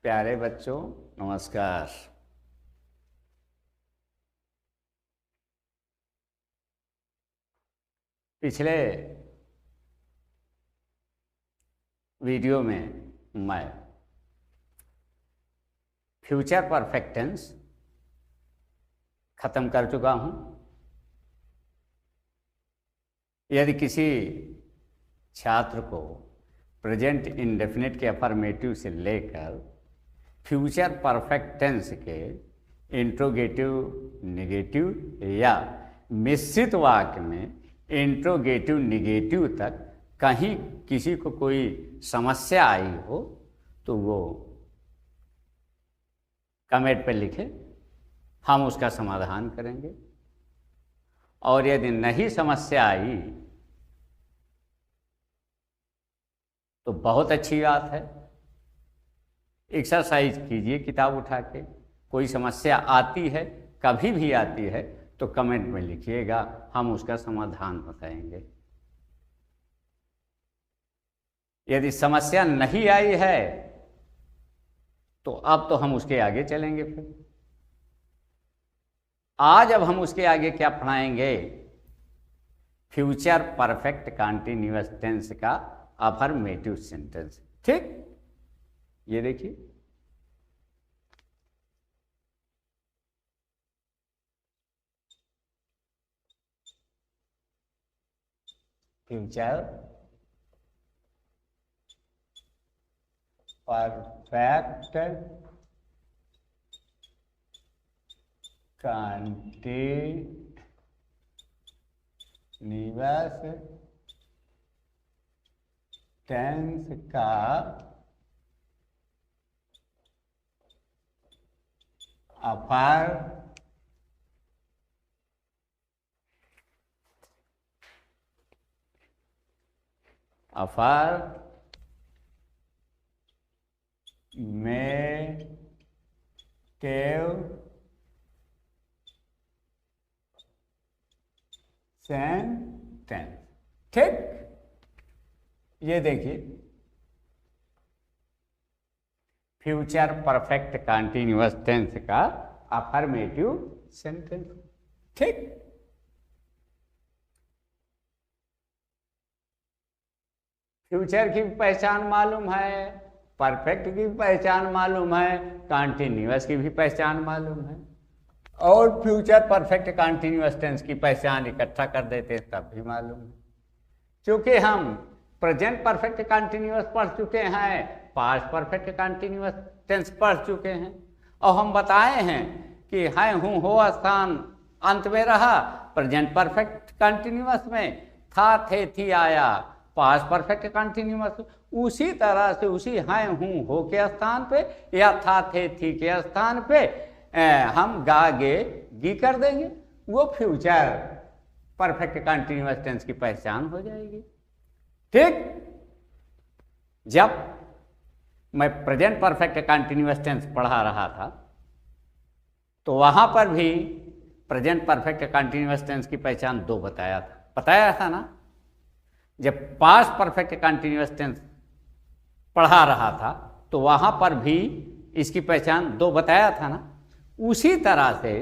प्यारे बच्चों नमस्कार। पिछले वीडियो में मैं फ्यूचर परफेक्ट टेंस खत्म कर चुका हूं। यदि किसी छात्र को प्रेजेंट इंडेफिनिट के अफर्मेटिव से लेकर फ्यूचर परफेक्ट टेंस के इंट्रोगेटिव, नेगेटिव या मिश्रित वाक्य में इंट्रोगेटिव नेगेटिव तक कहीं किसी को कोई समस्या आई हो तो वो कमेंट पर लिखे, हम उसका समाधान करेंगे। और यदि नहीं समस्या आई तो बहुत अच्छी बात है, एक्सरसाइज कीजिए किताब उठा के। कोई समस्या आती है, कभी भी आती है, तो कमेंट में लिखिएगा, हम उसका समाधान बताएंगे। यदि समस्या नहीं आई है तो अब तो हम उसके आगे चलेंगे। फिर आज अब हम उसके आगे क्या पढ़ाएंगे? फ्यूचर परफेक्ट कंटीन्यूअस टेंस का अफर्मेटिव सेंटेंस। ठीक, ये देखिए, फ्यूचर परफेक्ट कंटीन्यूअस टेंस का अफर्मेटिव सेंटेंस। ठीक, ये देखिए, फ्यूचर परफेक्ट कंटीन्यूअस टेंस का अफर्मेटिव सेंटेंस। ठीक, फ्यूचर की पहचान मालूम है, परफेक्ट की पहचान मालूम है, कंटीन्यूअस की भी पहचान मालूम है, और फ्यूचर परफेक्ट कंटीन्यूअस टेंस की पहचान इकट्ठा कर देते हैं तब भी मालूम है। क्योंकि हम प्रेजेंट परफेक्ट कंटीन्यूअस पढ़ चुके हैं, पास्ट परफेक्ट कंटीन्यूअस टेंस पढ़ चुके हैं, और हम बताए हैं कि है हूँ हो स्थान अंत में रहा प्रेजेंट परफेक्ट कंटीन्यूअस में, था थे थी आया पास्ट परफेक्ट कंटीन्यूअस। उसी तरह से उसी है हूँ हो के स्थान पे या था थे थी के स्थान पे हम गा गे गी कर देंगे, वो फ्यूचर परफेक्ट कंटीन्यूअस टेंस की पहचान हो जाएगी। ठीक, जब मैं प्रेजेंट परफेक्ट कंटीन्यूअस टेंस पढ़ा रहा था तो वहां पर भी प्रेजेंट परफेक्ट कंटीन्यूअस टेंस की पहचान दो बताया था ना। जब पास्ट परफेक्ट कंटीन्यूअस टेंस पढ़ा रहा था तो वहां पर भी इसकी पहचान दो बताया था ना। उसी तरह से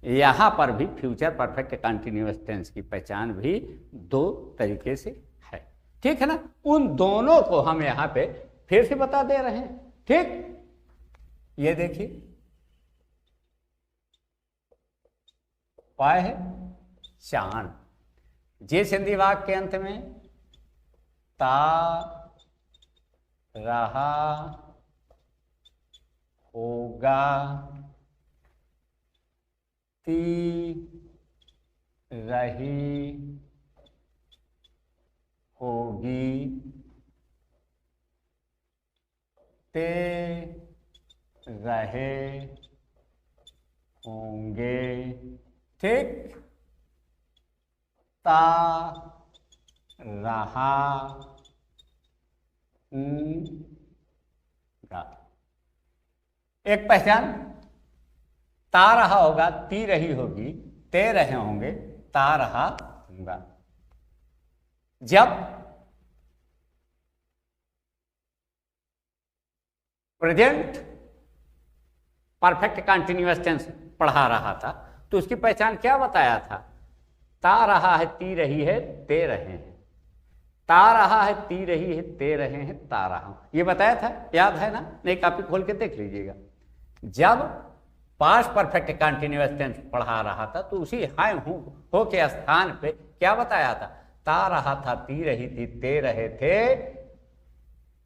यहां पर भी फ्यूचर परफेक्ट कंटीन्यूअस टेंस की पहचान भी दो तरीके से है। ठीक है ना, उन दोनों को हम यहां पे फिर से बता दे रहे हैं। ठीक, ये देखिए, पाए है चांद, जे संधि वाक्य के अंत में ता रहा होगा, ती रही होगी, ते रहे होंगे। ठीक, ता रहा हूँगा। एक पहचान, ता रहा होगा, ती रही होगी, ते रहे होंगे, ता रहा होगा। जब प्रेजेंट परफेक्ट कंटिन्यूअस टेंस पढ़ा रहा था, तो उसकी पहचान क्या बताया था? ता रहा है, ती रही है, ते रहे हैं। ता रहा है, ती रही है, ते रहे हैं, ता रहा हूं, ये बताया था, याद है ना? नहीं, कॉपी खोल के देख लीजिएगा। जब पास्ट परफेक्ट कंटिन्यूअस टेंस पढ़ा रहा था तो उसी हाय हूं हो के स्थान पे क्या बताया था? ता रहा था, ती रही थी, ते रहे थे,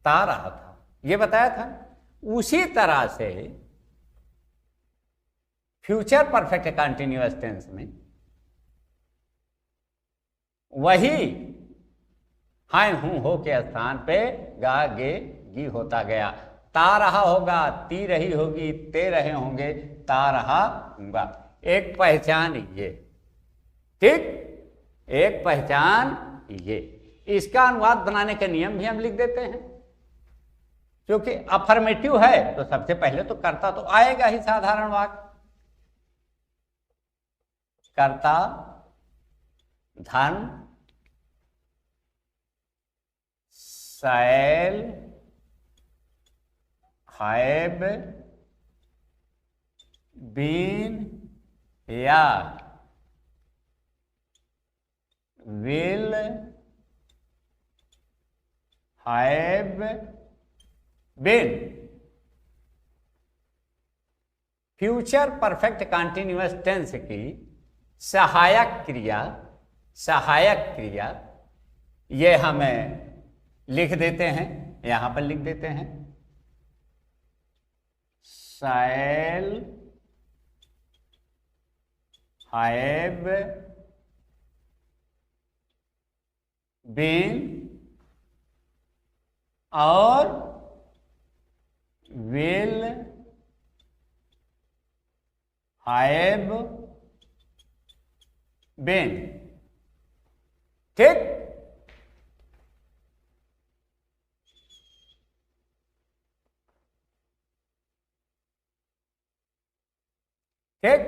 ता रहा था, ये बताया था। उसी तरह से फ्यूचर परफेक्ट कंटिन्यूअस टेंस में वही हाय हूं हो के स्थान पे गा गे गी होता गया। ता रहा होगा, ती रही होगी, ते रहे होंगे, ता रहा होगा। एक पहचान ये, ठीक, एक पहचान ये। इसका अनुवाद बनाने के नियम भी हम लिख देते हैं, क्योंकि अफर्मेटिव है तो सबसे पहले तो कर्ता तो आएगा ही, साधारण वाक्य। कर्ता धन शैल हैव बीन या will have been. Future perfect continuous tense की सहायक क्रिया ये हमें लिख देते हैं, यहां पर लिख देते हैं। शैल हैव बीन और विल हैव बीन, ठीक। ठीक,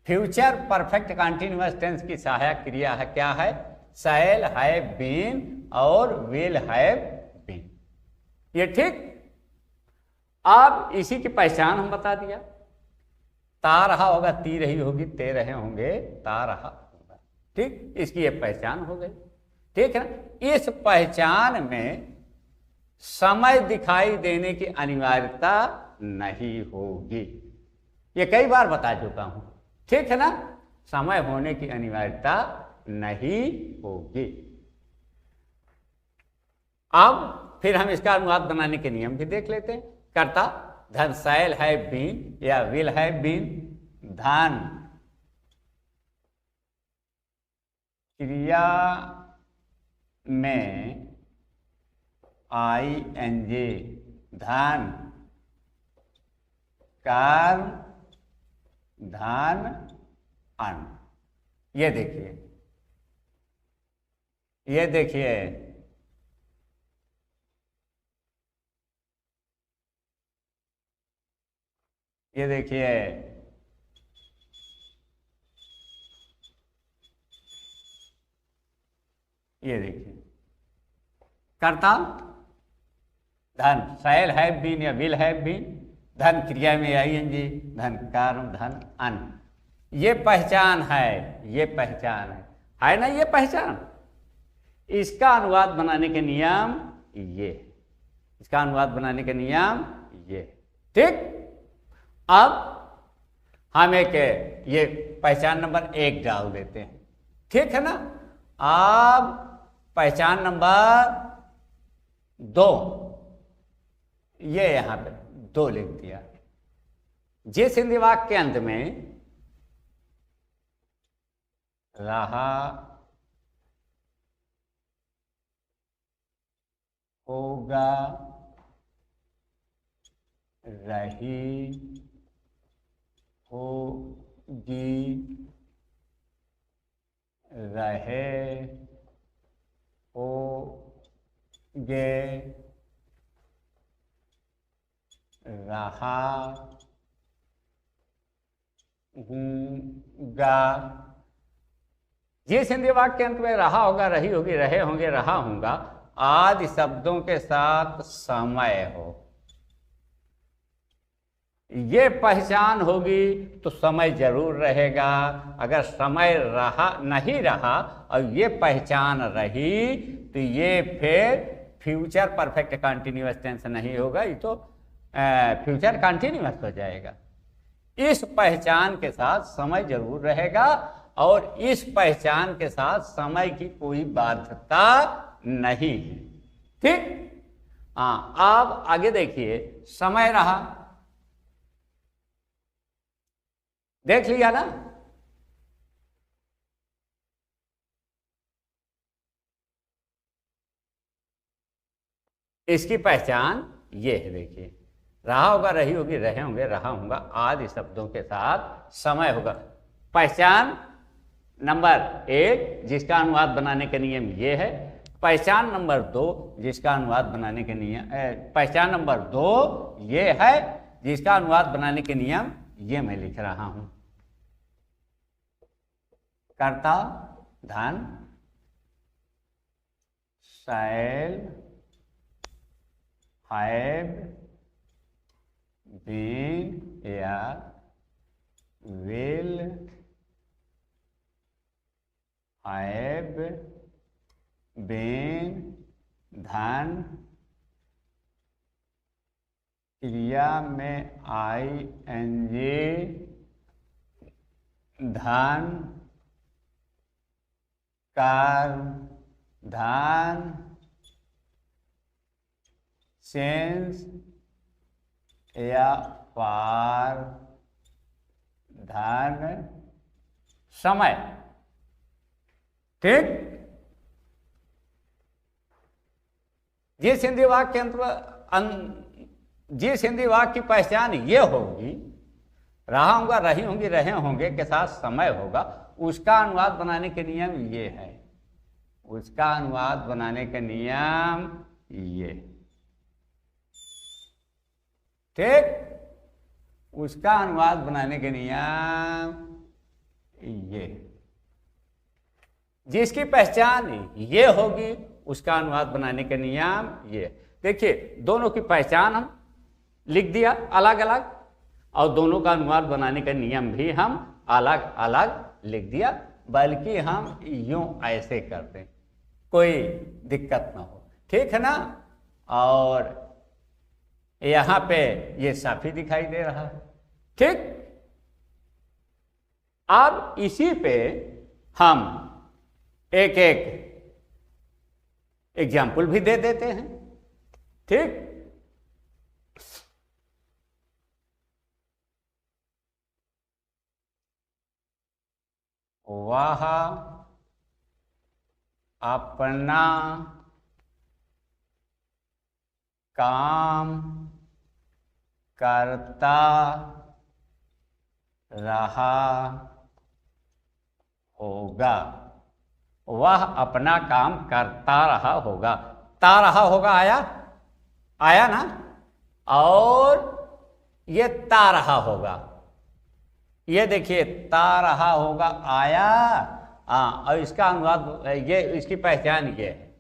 फ्यूचर परफेक्ट कंटिन्यूअस टेंस की सहायक क्रिया है, क्या है? शैल हैव बीन और विल हैव बीन, ये ठीक। अब इसी की पहचान हम बता दिया। ता रहा होगा, ती रही होगी, ते रहे होंगे, ता रहा होगा, ठीक, इसकी ये पहचान हो गई, ठीक है ना? इस पहचान में समय दिखाई देने की अनिवार्यता नहीं होगी, ये कई बार बता चुका हूं, ठीक है ना? समय होने की अनिवार्यता नहीं होगी। अब फिर हम इसका अनुवाद बनाने के नियम भी देख लेते हैं। कर्ता धन शैल हैव बीन या विल हैव बीन, धन क्रिया में ING, धन कर्म धन अन। ये देखिए, ये देखिए, ये देखिए, ये देखिए, कर्ता धन शैल हैव बीन या विल हैव बीन, धन क्रिया में ING, धन कर्म धन अन। ये पहचान है, ये पहचान है ना? ये पहचान, इसका अनुवाद बनाने के नियम ये, इसका अनुवाद बनाने के नियम ये, ठीक। अब हम एक ये पहचान नंबर 1 डाल देते हैं, ठीक है ना? अब पहचान नंबर 2, ये यहां पे 2 लिख दिया। जिस हिंदी वाक्य के अंत में रहा होगा, रही होगी, रहे होगे, रहा हूँगा, जिस हिंदी वाक्य के अंत में रहा होगा, रही होगी, रहे होंगे, रहा हूँगा आदि शब्दों के साथ समय हो, ये पहचान होगी तो समय जरूर रहेगा। अगर समय रहा नहीं रहा और ये पहचान रही तो ये फिर फ्यूचर परफेक्ट कंटिन्यूअस टेंस नहीं होगा, ये तो फ्यूचर कंटिन्यूअस हो जाएगा। इस पहचान के साथ समय जरूर रहेगा और इस पहचान के साथ समय की कोई बाध्यता नहीं है। ठीक, हाँ। अब आगे देखिए, समय रहा, देख लिया ना। इसकी पहचान ये है, देखिए, रहा होगा, रही होगी, रहे होंगे, रहा होगा आदि शब्दों के साथ समय होगा। पहचान नंबर 1 जिसका अनुवाद बनाने का नियम ये है। पहचान नंबर 2 जिसका अनुवाद बनाने के नियम, पहचान नंबर 2 ये है जिसका अनुवाद बनाने के नियम ये मैं लिख रहा हूं। कर्ता धन शैल हैव बीन या विल हैव बीन धन क्रिया में ING धन कर्म धन सेंस या पार धन समय। ठीक, जिस हिंदी वाक्य के अंत जिस हिंदी वाक्य की पहचान ये होगी, रहा होगा, रही होंगी, रहे होंगे के साथ समय होगा, उसका अनुवाद बनाने के नियम ये है। उसका अनुवाद बनाने का नियम ये, ठीक, उसका अनुवाद बनाने के नियम ये। जिसकी पहचान ये होगी उसका अनुवाद बनाने का नियम ये। देखिए, दोनों की पहचान हम लिख दिया अलग अलग और दोनों का अनुवाद बनाने का नियम भी हम अलग अलग लिख दिया, बल्कि हम यूं ऐसे करते हैं, कोई दिक्कत ना हो। ठीक है ना। और यहां पे ये साफी दिखाई दे रहा है। ठीक, अब इसी पे हम एक एक एग्जाम्पल भी दे देते हैं। ठीक, वह अपना काम करता रहा होगा। वह अपना काम करता रहा होगा। ता रहा होगा आया, आया ना। और ये ता रहा होगा, ये देखिए ता रहा होगा आया। और इसका अनुवाद ये, इसकी पहचान ये है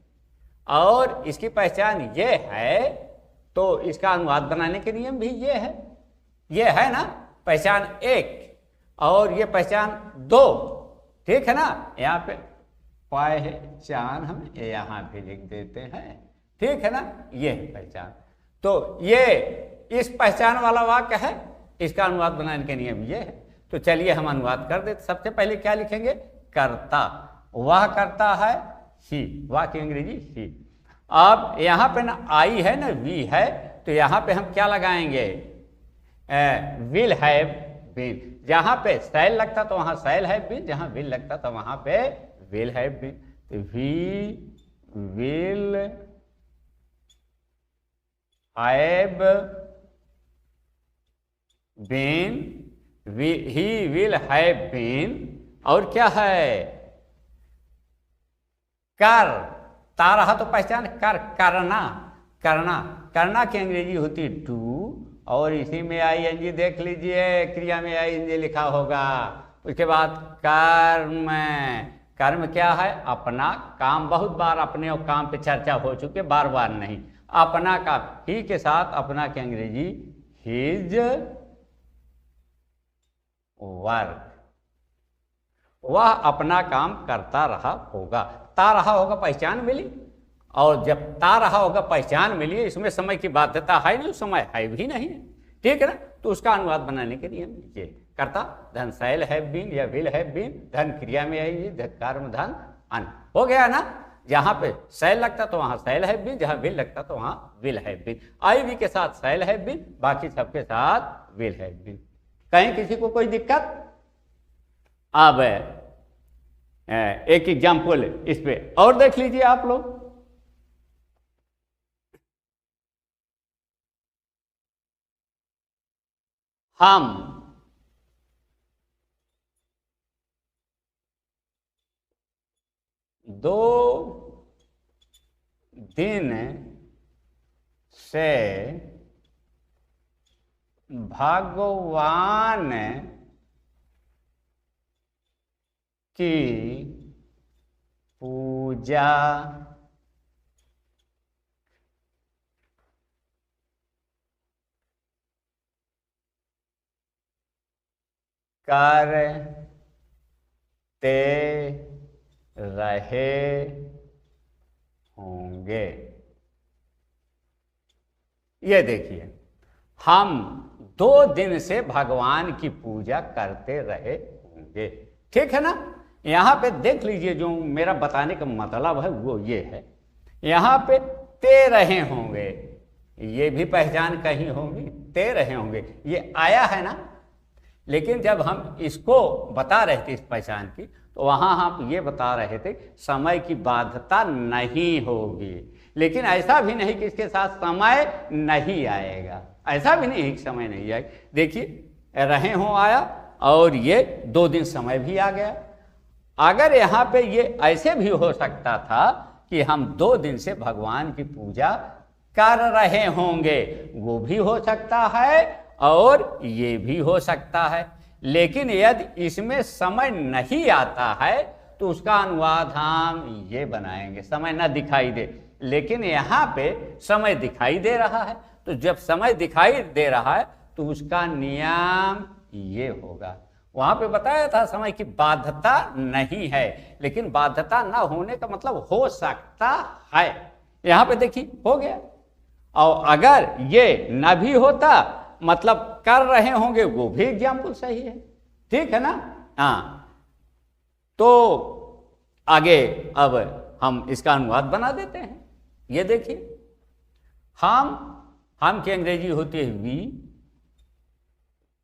और इसकी पहचान ये है, तो इसका अनुवाद बनाने के नियम भी ये है। ये है ना पहचान 1 और ये पहचान 2। ठीक है ना। यहाँ पे पहचान हम यहाँ पे लिख देते हैं। ठीक है ना, ये है पहचान। तो ये इस पहचान वाला वाक्य है, इसका अनुवाद बनाने के नियम ये है। तो चलिए हम अनुवाद कर देते। सबसे पहले क्या लिखेंगे? करता। वह करता है ही, वह की अंग्रेजी ही। अब यहाँ पे ना आई है ना वी है, तो यहाँ पे हम क्या लगाएंगे? Will have been. जहाँ पे सैल लगता तो वहाँ सैल हैव बीन, जहाँ विल लगता तो वहाँ पे विल हैव बीन। तो we will have been, he will have been. और क्या है? कर। ता रहा तो पहचान कर, करना। करना, करना की अंग्रेजी होती है डू, और इसी में ING देख लीजिए, क्रिया में ING लिखा होगा। उसके बाद कर्म। कर्म क्या है? अपना काम। बहुत बार अपने और काम पे चर्चा हो चुकी है, बार बार नहीं। अपना काम, ही के साथ अपना की अंग्रेजी हिज वर्क, वह अपना काम करता रहा होगा। ता रहा होगा पहचान मिली, और जब ता रहा होगा पहचान मिली, इसमें समय की बाध्यता है नहीं, समय है भी नहीं, ठीक है ना। तो उसका अनुवाद बनाने के लिए ये कर्ता धन शैल हैव बीन या विल हैव बीन, धन क्रिया में आएगी, कर्म धन अन, हो गया ना। जहाँ पे शैल लगता तो वहाँ शैल हैव बीन, जहाँ विल लगता तो वहाँ will have been. I we के साथ शैल हैव बीन, बाकी सबके साथ विल हैव बीन। कहीं किसी को कोई दिक्कत? अब एक एग्जाम्पल इस पे और देख लीजिए आप लोग। हम दो दिन से भगवान की पूजा करते रहे होंगे। ये देखिए, हम 2 दिन से भगवान की पूजा करते रहे होंगे, ठीक है ना। यहां पे देख लीजिए, जो मेरा बताने का मतलब है वो ये है, यहां पे ते रहे होंगे, ये भी पहचान कहीं होगी, ते रहे होंगे, ये आया है ना। लेकिन जब हम इसको बता रहे थे इस पहचान की, तो वहां हम ये बता रहे थे समय की बाध्यता नहीं होगी। लेकिन ऐसा भी नहीं कि इसके साथ समय नहीं आएगा, ऐसा भी नहीं कि समय नहीं आएगा। देखिए, रहे हो आया और ये 2 दिन समय भी आ गया। अगर यहाँ पे ये ऐसे भी हो सकता था कि हम 2 दिन से भगवान की पूजा कर रहे होंगे, वो भी हो सकता है और ये भी हो सकता है। लेकिन यदि इसमें समय नहीं आता है तो उसका अनुवाद हम ये बनाएंगे, समय न दिखाई दे। लेकिन यहाँ पे समय दिखाई दे रहा है, तो जब समय दिखाई दे रहा है तो उसका नियम ये होगा। वहां पे बताया था समय की बाध्यता नहीं है, लेकिन बाध्यता न होने का मतलब हो सकता है। यहाँ पे देखिए हो गया। और अगर ये न भी होता, मतलब कर रहे होंगे, वो भी एग्जाम्पल सही है, ठीक है ना। हाँ, तो आगे अब हम इसका अनुवाद बना देते हैं। ये देखिए, हम की अंग्रेजी होती है वी,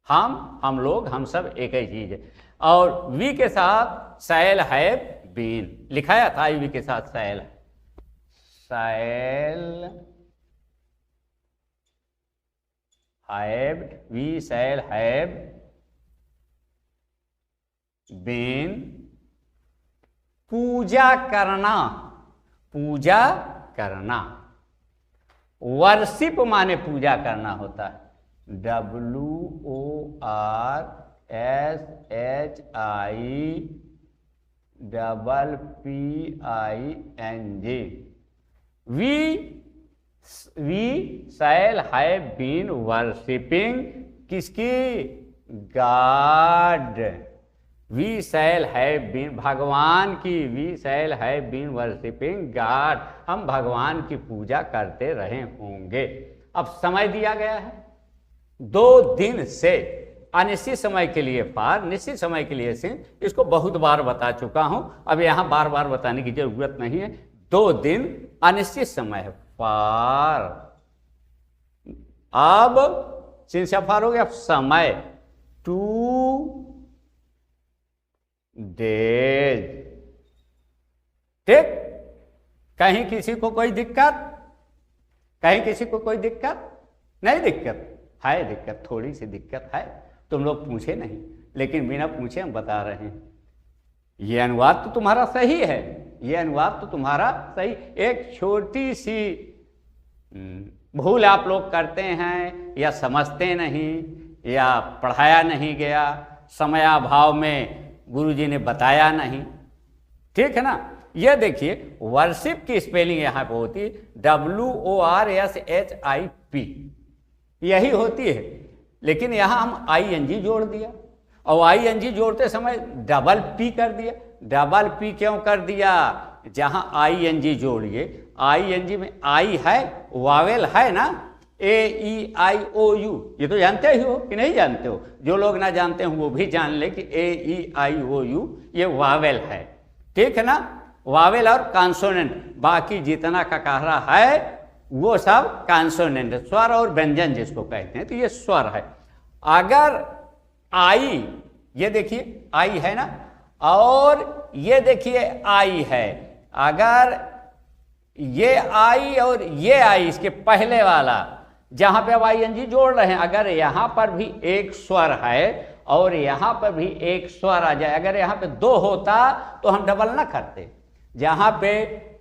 हम लोग, हम सब एक ही चीज है। और वी के साथ शैल हैव बीन लिखाया था, वी के साथ shall have, we shall have been, पूजा करना, पूजा करना, वर्शिप माने पूजा करना होता है, WORSHIPPING। we shall have been worshipping किसकी? God। we shall have been भगवान की, we shall have been worshipping God, हम भगवान की पूजा करते रहे होंगे। अब समय दिया गया है 2 दिन से, अनिश्चित समय के लिए पार, निश्चित समय के लिए सिंह। इसको बहुत बार बता चुका हूं, अब यहां बार बार बताने की जरूरत नहीं है। 2 दिन अनिश्चित समय है, पार। अब सिंह से पार हो गया, समय 2 डेज, ठीक। कहीं किसी को कोई दिक्कत? कहीं किसी को कोई दिक्कत नहीं? दिक्कत है, दिक्कत थोड़ी सी दिक्कत है, तुम लोग पूछे नहीं, लेकिन बिना पूछे हम बता रहे हैं। ये अनुवाद तो तुम्हारा सही है, ये अनुवाद तो तुम्हारा सही। एक छोटी सी भूल आप लोग करते हैं, या समझते नहीं, या पढ़ाया नहीं गया, समयाभाव में गुरुजी ने बताया नहीं, ठीक है ना। ये देखिए, वर्शिप की स्पेलिंग यहाँ पे होती है WORSHIP, यही होती है। लेकिन यहाँ हम ING जोड़ दिया, और आईएनजी जोड़ते समय डबल पी कर दिया। डबल पी क्यों कर दिया? जहां आईएनजी जोड़िए, आईएनजी में आई है, वावेल है ना, AEIOU, ये तो जानते ही हो कि नहीं जानते हो? जो लोग ना जानते हो वो भी जान ले कि AEIOU ये वावेल है, ठीक है ना, वावेल और कॉन्सोनेंट। बाकी जितना ककारा है वो सब कॉन्सोनेंट, स्वर और व्यंजन जिसको कहते हैं, तो ये स्वर है। अगर आई, ये देखिए आई है ना, और ये देखिए आई है, अगर ये आई और ये आई, इसके पहले वाला जहां पे अब आईएनजी जोड़ रहे हैं, अगर यहां पर भी एक स्वर है और यहां पर भी एक स्वर आ जाए, अगर यहां पे दो होता तो हम डबल ना करते। जहां पे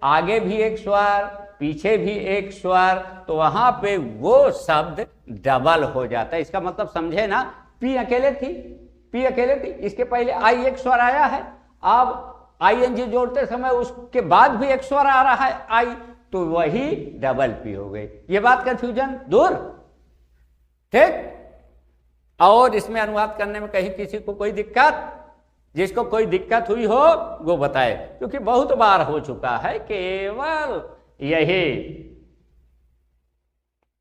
आगे भी एक स्वर, पीछे भी एक स्वर, तो वहां पे वो शब्द डबल हो जाता है। इसका मतलब समझे ना, पी अकेले थी, पी अकेले थी, इसके पहले आई एक स्वर आया है, अब आईएनजी जोड़ते समय उसके बाद भी एक स्वर आ रहा है आई, तो वही डबल पी हो गई। ये बात कंफ्यूजन दूर, ठीक। और इसमें अनुवाद करने में कहीं किसी को कोई दिक्कत, जिसको कोई दिक्कत हुई हो वो बताए, क्योंकि बहुत बार हो चुका है। केवल यही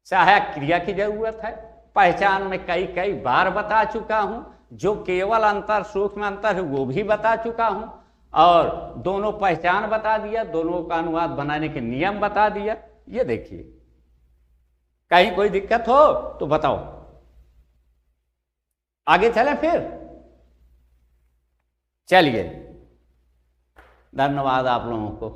सहायक क्रिया की जरूरत है। पहचान में कई कई बार बता चुका हूं, जो केवल अंतर, सूक्ष्म अंतर है वो भी बता चुका हूं, और दोनों पहचान बता दिया, दोनों का अनुवाद बनाने के नियम बता दिया। ये देखिए, कहीं कोई दिक्कत हो तो बताओ, आगे चलें फिर। चलिए, धन्यवाद आप लोगों को।